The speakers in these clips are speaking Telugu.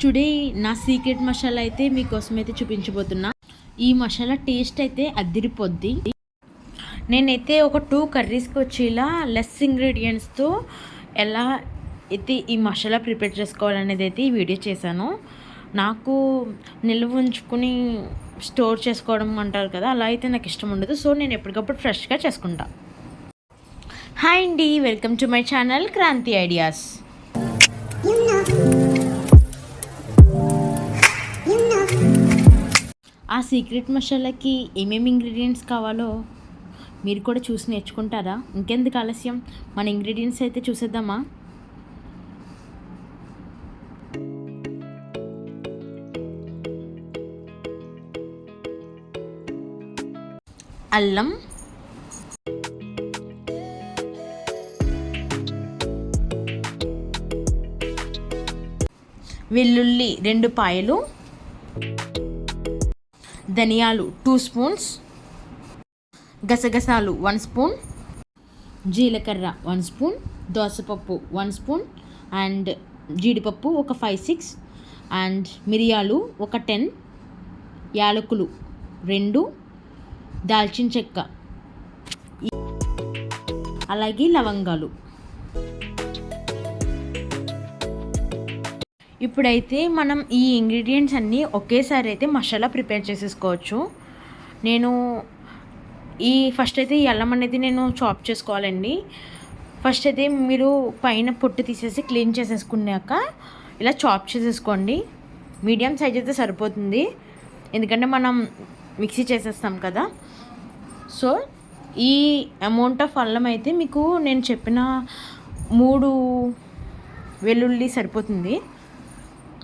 టుడే నా సీక్రెట్ మసాలా అయితే మీకోసం అయితే చూపించబోతున్నా. ఈ మసాలా టేస్ట్ అయితే అదిరిపోద్ది. నేనైతే ఒక 2 కర్రీస్కి వచ్చేలా లెస్ ఇంగ్రీడియంట్స్తో ఎలా అయితే ఈ మసాలా ప్రిపేర్ చేసుకోవాలనేది అయితే ఈ వీడియో చేశాను. నాకు నిల్వ ఉంచుకుని స్టోర్ చేసుకోవడం అంటారు కదా, అలా అయితే నాకు ఇష్టం ఉండదు. సో నేను ఎప్పటికప్పుడు ఫ్రెష్గా చేసుకుంటా. హాయ్ అండి, welcome to my channel Kranthi ideas. ఆ సీక్రెట్ మసాలాకి ఏమేమి ఇంగ్రీడియంట్స్ కావాలో మీరు కూడా చూసి నేర్చుకుంటారా? ఇంకెందుకు ఆలస్యం, మన ఇంగ్రీడియంట్స్ అయితే చూసేద్దామా? అల్లం, వెల్లుల్లి 2 పాయలు, ధనియాలు 2 స్పూన్స్, గసగసాలు 1 స్పూన్, జీలకర్ర 1 స్పూన్, దోసపప్పు 1 స్పూన్, అండ్ జీడిపప్పు ఒక 5-6, అండ్ మిరియాలు ఒక 10, యాలకులు 2, దాల్చిన చెక్క, అలాగే లవంగాలు. ఇప్పుడైతే మనం ఈ ఇంగ్రీడియంట్స్ అన్నీ ఒకేసారి అయితే మసాలా ప్రిపేర్ చేసేసుకోవచ్చు. నేను ఫస్ట్ అయితే ఈ అల్లం అనేది నేను చాప్ చేసుకోవాలండి. ఫస్ట్ అయితే మీరు పైన పొట్టు తీసేసి క్లీన్ చేసేసుకున్నాక ఇలా చాప్ చేసేసుకోండి. మీడియం సైజ్ అయితే సరిపోతుంది, ఎందుకంటే మనం మిక్సీ చేసేస్తాం కదా. సో ఈ అమౌంట్ ఆఫ్ అల్లం అయితే మీకు నేను చెప్పిన 3 వెల్లుల్లి సరిపోతుంది.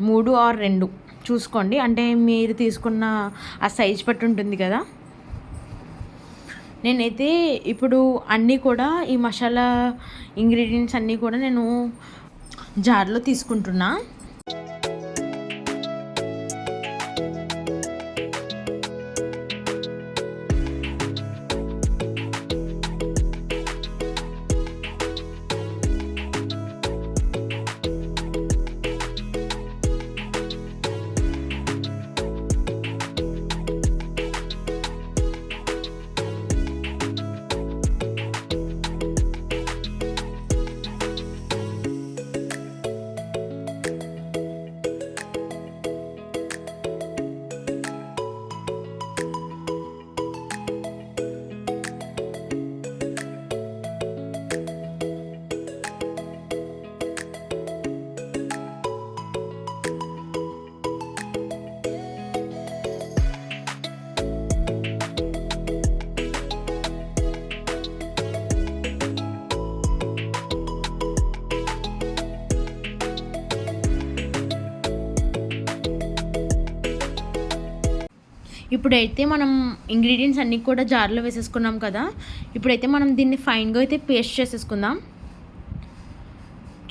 3 or 2 చూసుకోండి, అంటే మీరు తీసుకున్న ఆ సైజ్ బట్టి ఉంటుంది కదా. నేనైతే ఇప్పుడు అన్నీ కూడా ఈ మసాలా ఇంగ్రీడియంట్స్ అన్నీ కూడా నేను జార్లో తీసుకుంటున్నా. ఇప్పుడైతే మనం ఇంగ్రీడియంట్స్ అన్నీ కూడా జార్లో వేసేసుకున్నాం కదా. ఇప్పుడైతే మనం దీన్ని ఫైన్గా అయితే పేస్ట్ చేసేసుకుందాం.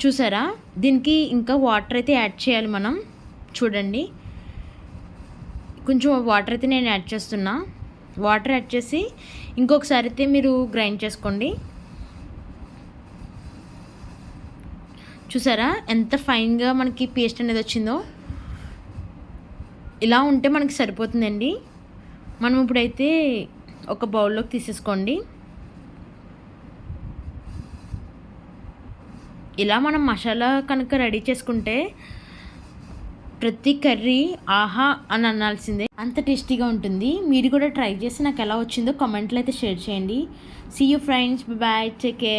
చూసారా, దీనికి ఇంకా వాటర్ అయితే యాడ్ చేయాలి మనం. చూడండి, కొంచెం వాటర్ అయితే నేను యాడ్ చేస్తున్నా. వాటర్ యాడ్ చేసి ఇంకొకసారి అయితే మీరు గ్రైండ్ చేసుకోండి. చూసారా ఎంత ఫైన్గా మనకి పేస్ట్ అనేది వచ్చిందో. ఇలా ఉంటే మనకి సరిపోతుందండి. మనం ఇప్పుడైతే ఒక బౌల్లోకి తీసేసుకోండి. ఇలా మనం మసాలా కనుక రెడీ చేసుకుంటే ప్రతి కర్రీ ఆహా అని అనాల్సిందే, అంత టేస్టీగా ఉంటుంది. మీరు కూడా ట్రై చేసి నాకు ఎలా వచ్చిందో కామెంట్లో అయితే షేర్ చేయండి. See you friends, bye, take care.